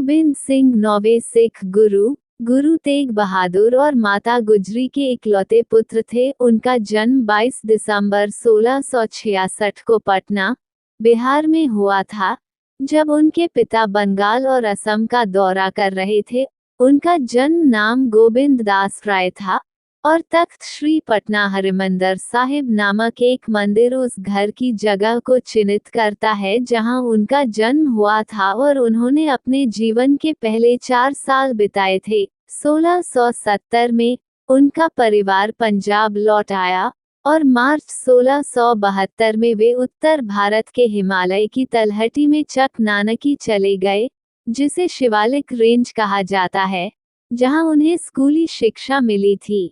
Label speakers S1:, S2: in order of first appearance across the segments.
S1: गोबिंद सिंह नौवे सिख गुरु, गुरु तेग बहादुर और माता गुजरी के इकलौते पुत्र थे। उनका जन्म 22 दिसंबर 1666 को पटना, बिहार में हुआ था। जब उनके पिता बंगाल और असम का दौरा कर रहे थे, उनका जन्म नाम गोविंद दास राय था और तख्त श्री पटना हरिमंदिर साहिब नामक एक मंदिर उस घर की जगह को चिन्हित करता है जहां उनका जन्म हुआ था और उन्होंने अपने जीवन के पहले 4 साल बिताए थे। 1670 में उनका परिवार पंजाब लौट आया और मार्च 1672 में वे उत्तर भारत के हिमालय की तलहटी में चक नानकी चले गए, जिसे शिवालिक रेंज कहा जाता है, जहां उन्हें स्कूली शिक्षा मिली थी।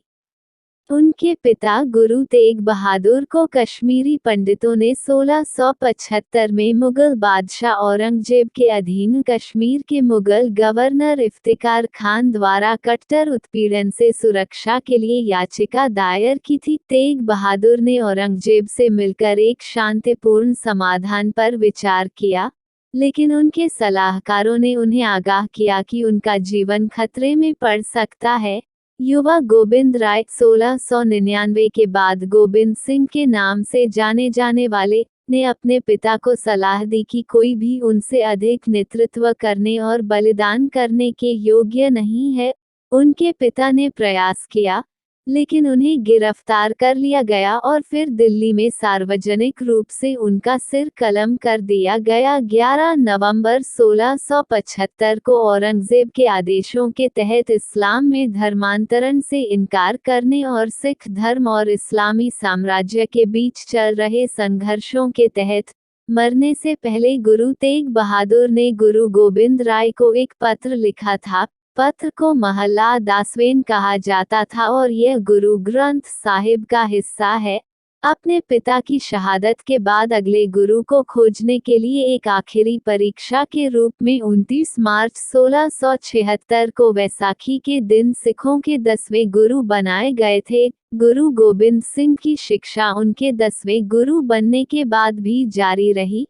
S1: उनके पिता गुरु तेग बहादुर को कश्मीरी पंडितों ने 1675 में मुगल बादशाह औरंगजेब के अधीन कश्मीर के मुगल गवर्नर इफ्तिकार खान द्वारा कट्टर उत्पीड़न से सुरक्षा के लिए याचिका दायर की थी। तेग बहादुर ने औरंगजेब से मिलकर एक शांतिपूर्ण समाधान पर विचार किया, लेकिन उनके सलाहकारों ने उन्हें आगाह किया कि उनका जीवन खतरे में पड़ सकता है। युवा गोविंद राय 1699 के बाद गोविंद सिंह के नाम से जाने जाने वाले ने अपने पिता को सलाह दी कि कोई भी उनसे अधिक नेतृत्व करने और बलिदान करने के योग्य नहीं है। उनके पिता ने प्रयास किया, लेकिन उन्हें गिरफ्तार कर लिया गया और फिर दिल्ली में सार्वजनिक रूप से उनका सिर कलम कर दिया गया। 11 नवंबर 1675 को औरंगजेब के आदेशों के तहत इस्लाम में धर्मांतरण से इनकार करने और सिख धर्म और इस्लामी साम्राज्य के बीच चल रहे संघर्षों के तहत मरने से पहले गुरु तेग बहादुर ने गुरु गोबिंद राय को एक पत्र लिखा था। पत्र को महला दासवेन कहा जाता था और यह गुरु ग्रंथ साहिब का हिस्सा है। अपने पिता की शहादत के बाद अगले गुरु को खोजने के लिए एक आखिरी परीक्षा के रूप में 29 मार्च 1676 को वैसाखी के दिन सिखों के 10वें गुरु बनाए गए थे। गुरु गोबिंद सिंह की शिक्षा उनके 10वें गुरु बनने के बाद भी जारी रही।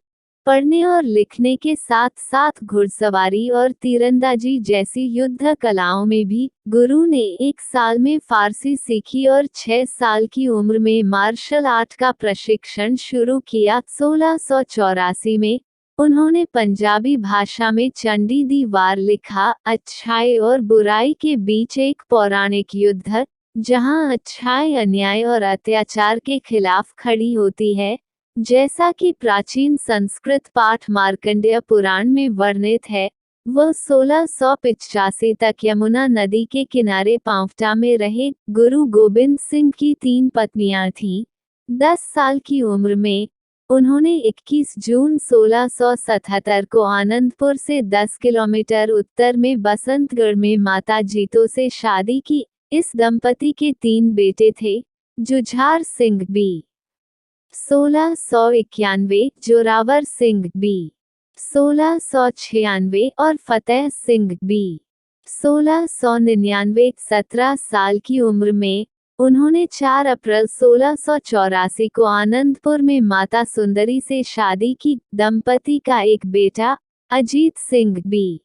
S1: पढ़ने और लिखने के साथ साथ घुड़सवारी और तीरंदाजी जैसी युद्ध कलाओं में भी गुरु ने 1 साल में फारसी सीखी और 6 साल की उम्र में मार्शल आर्ट का प्रशिक्षण शुरू किया। 1684 में उन्होंने पंजाबी भाषा में चंडी दी वार लिखा। अच्छाई और बुराई के बीच एक पौराणिक युद्ध, जहां अच्छाई अन्याय और अत्याचार के खिलाफ खड़ी होती है, जैसा कि प्राचीन संस्कृत पाठ मार्कंडेय पुराण में वर्णित है। वह 1685 तक यमुना नदी के किनारे पांवटा में रहे। गुरु गोबिंद सिंह की 3 पत्नियां थीं। 10 साल की उम्र में उन्होंने 21 जून 1677 को आनंदपुर से 10 किलोमीटर उत्तर में बसंतगढ़ में माता जीतो से शादी की। इस दंपति के 3 बेटे थे, जुझार सिंह बी 1691, जोरावर सिंह बी 1696 और फतेह सिंह बी 1699। 17 साल की उम्र में उन्होंने 4 अप्रैल 1684 को आनंदपुर में माता सुंदरी से शादी की। दंपति का एक बेटा अजीत सिंह बी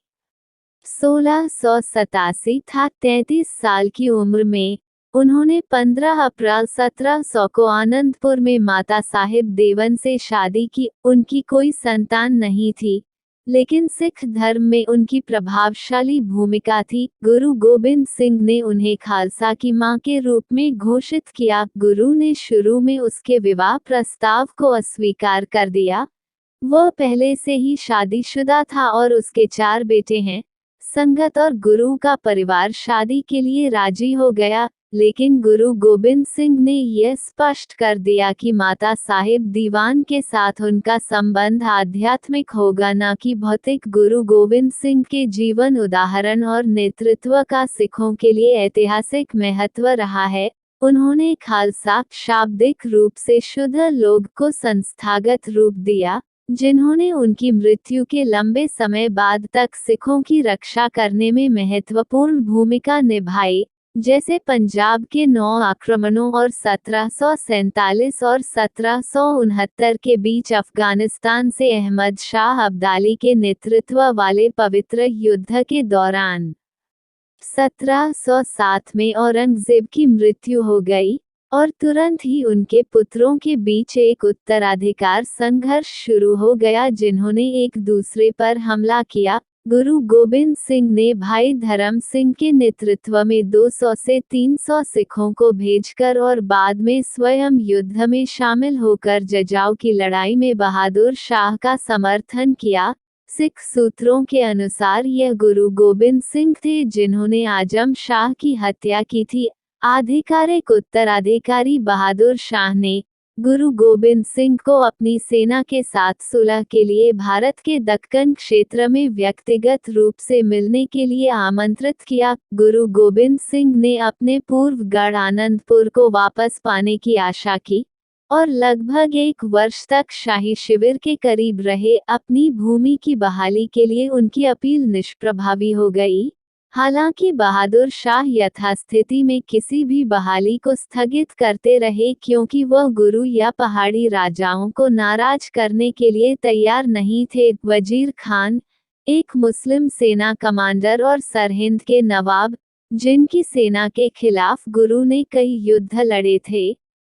S1: 1687 था। 33 साल की उम्र में उन्होंने 15 अप्रैल 1700 को आनंदपुर में माता साहिब देवन से शादी की। उनकी कोई संतान नहीं थी, लेकिन सिख धर्म में उनकी प्रभावशाली भूमिका थी। गुरु गोबिंद सिंह ने उन्हें खालसा की मां के रूप में घोषित किया। गुरु ने शुरू में उसके विवाह प्रस्ताव को अस्वीकार कर दिया। वह पहले से ही शादीशुदा था और उसके 4 बेटे हैं। संगत और गुरु का परिवार शादी के लिए राजी हो गया, लेकिन गुरु गोबिंद सिंह ने यह स्पष्ट कर दिया कि माता साहिब दीवान के साथ उनका संबंध आध्यात्मिक होगा, न कि भौतिक। गुरु गोबिंद सिंह के जीवन उदाहरण और नेतृत्व का सिखों के लिए ऐतिहासिक महत्व रहा है। उन्होंने खालसा शाब्दिक रूप से शुद्ध लोग को संस्थागत रूप दिया, जिन्होंने उनकी मृत्यु के लंबे समय बाद तक सिखों की रक्षा करने में महत्वपूर्ण भूमिका निभाई। जैसे पंजाब के 9 आक्रमणों और 1747 और 1769 के बीच अफगानिस्तान से अहमद शाह अब्दाली के नेतृत्व वाले पवित्र युद्ध के दौरान 1707 में औरंगजेब की मृत्यु हो गई, और तुरंत ही उनके पुत्रों के बीच एक उत्तराधिकार संघर्ष शुरू हो गया जिन्होंने एक दूसरे पर हमला किया। गुरु गोबिंद सिंह ने भाई धर्म सिंह के नेतृत्व में 200 से 300 सिखों को भेजकर और बाद में स्वयं युद्ध में शामिल होकर जजाऊ की लड़ाई में बहादुर शाह का समर्थन किया। सिख सूत्रों के अनुसार यह गुरु गोबिंद सिंह थे जिन्होंने आजम शाह की हत्या की थी। आधिकारिक उत्तराधिकारी बहादुर शाह ने गुरु गोबिंद सिंह को अपनी सेना के साथ सुलह के लिए भारत के दक्कन क्षेत्र में व्यक्तिगत रूप से मिलने के लिए आमंत्रित किया। गुरु गोबिंद सिंह ने अपने पूर्व गढ़ आनंदपुर को वापस पाने की आशा की और लगभग 1 वर्ष तक शाही शिविर के करीब रहे। अपनी भूमि की बहाली के लिए उनकी अपील निष्प्रभावी हो गई। हालांकि बहादुर शाह यथास्थिति में किसी भी बहाली को स्थगित करते रहे क्योंकि वह गुरु या पहाड़ी राजाओं को नाराज करने के लिए तैयार नहीं थे। वजीर खान, एक मुस्लिम सेना कमांडर और सरहिंद के नवाब, जिनकी सेना के खिलाफ गुरु ने कई युद्ध लड़े थे,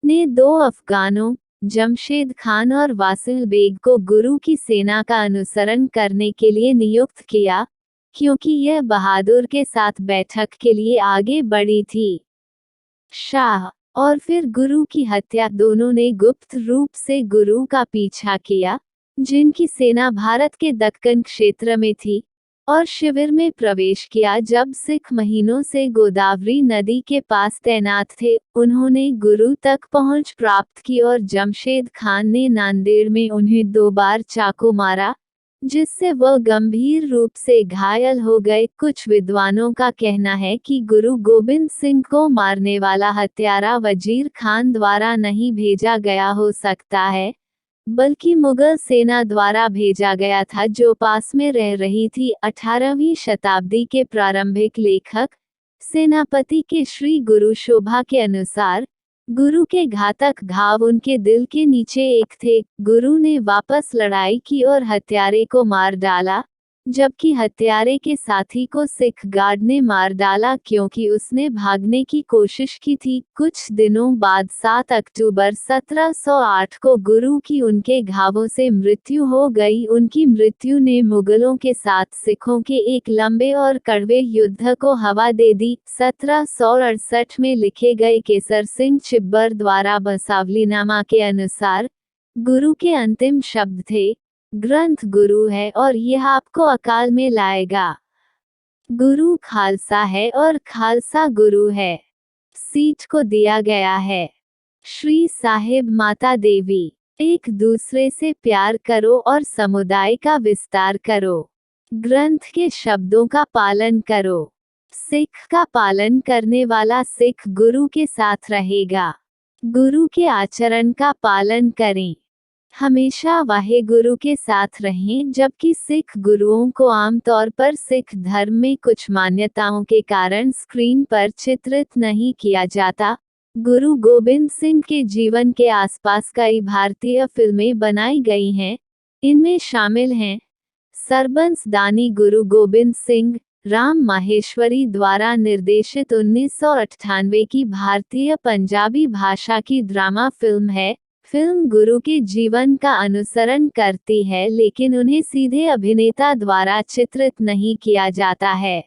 S1: ने 2 अफगानों, जमशेद खान और वासिल बेग को गुरु की सेना का अनुसरण करने के लिए नियुक्त किया, क्योंकि यह बहादुर के साथ बैठक के लिए आगे बढ़ी थी। शाह और फिर गुरु की हत्या दोनों ने गुप्त रूप से गुरु का पीछा किया, जिनकी सेना भारत के दक्कन क्षेत्र में थी, और शिविर में प्रवेश किया जब सिख महीनों से गोदावरी नदी के पास तैनात थे। उन्होंने गुरु तक पहुंच प्राप्त की और जमशेद खान ने नांदेड़ में उन्हें 2 बार चाकू मारा, जिससे वह गंभीर रूप से घायल हो गए। कुछ विद्वानों का कहना है कि गुरु गोबिंद सिंह को मारने वाला हत्यारा वजीर खान द्वारा नहीं भेजा गया हो सकता है, बल्कि मुगल सेना द्वारा भेजा गया था जो पास में रह रही थी। 18वीं शताब्दी के प्रारंभिक लेखक सेनापति के श्री गुरु शोभा के अनुसार गुरु के घातक घाव उनके दिल के नीचे एक थे। गुरु ने वापस लड़ाई की और हत्यारे को मार डाला, जबकि हत्यारे के साथी को सिख गार्ड ने मार डाला क्योंकि उसने भागने की कोशिश की थी। कुछ दिनों बाद 7 अक्टूबर 1708 को गुरु की उनके घावों से मृत्यु हो गई। उनकी मृत्यु ने मुगलों के साथ सिखों के एक लंबे और कड़वे युद्ध को हवा दे दी। 1768 में लिखे गए केसर सिंह चिब्बर द्वारा बसावलीनामा के अनुसार गुरु के अंतिम शब्द थे, ग्रंथ गुरु है और यह आपको अकाल में लाएगा। गुरु खालसा है और खालसा गुरु है। सीट को दिया गया है। श्री साहिब माता देवी। एक दूसरे से प्यार करो और समुदाय का विस्तार करो। ग्रंथ के शब्दों का पालन करो। सिख का पालन करने वाला सिख गुरु के साथ रहेगा। गुरु के आचरण का पालन करें। हमेशा वाहे गुरु के साथ रहें। जबकि सिख गुरुओं को आमतौर पर सिख धर्म में कुछ मान्यताओं के कारण स्क्रीन पर चित्रित नहीं किया जाता, गुरु गोबिंद सिंह के जीवन के आसपास कई भारतीय फिल्में बनाई गई हैं। इनमें शामिल हैं सरबंस दानी गुरु गोबिंद सिंह, राम माहेश्वरी द्वारा निर्देशित 1998 की भारतीय पंजाबी भाषा की ड्रामा फिल्म है। फिल्म गुरु के जीवन का अनुसरण करती है लेकिन उन्हें सीधे अभिनेता द्वारा चित्रित नहीं किया जाता है।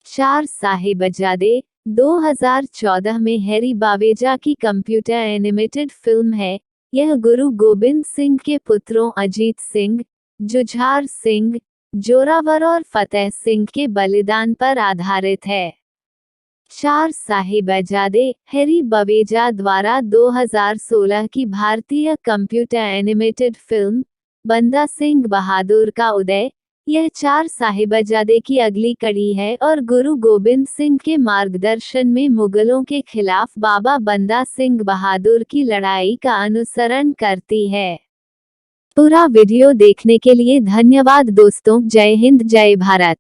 S1: 4 साहिबजादे 2014 में हैरी बावेजा की कंप्यूटर एनिमेटेड फिल्म है। यह गुरु गोबिंद सिंह के पुत्रों अजीत सिंह, जुझार सिंह, जोरावर और फतेह सिंह के बलिदान पर आधारित है। 4 साहिबजादे हैरी बवेजा द्वारा 2016 की भारतीय कंप्यूटर एनिमेटेड फिल्म बंदा सिंह बहादुर का उदय। यह 4 साहिबजादे की अगली कड़ी है और गुरु गोबिंद सिंह के मार्गदर्शन में मुगलों के खिलाफ बाबा बंदा सिंह बहादुर की लड़ाई का अनुसरण करती है। पूरा वीडियो देखने के लिए धन्यवाद दोस्तों। जय हिंद, जय भारत।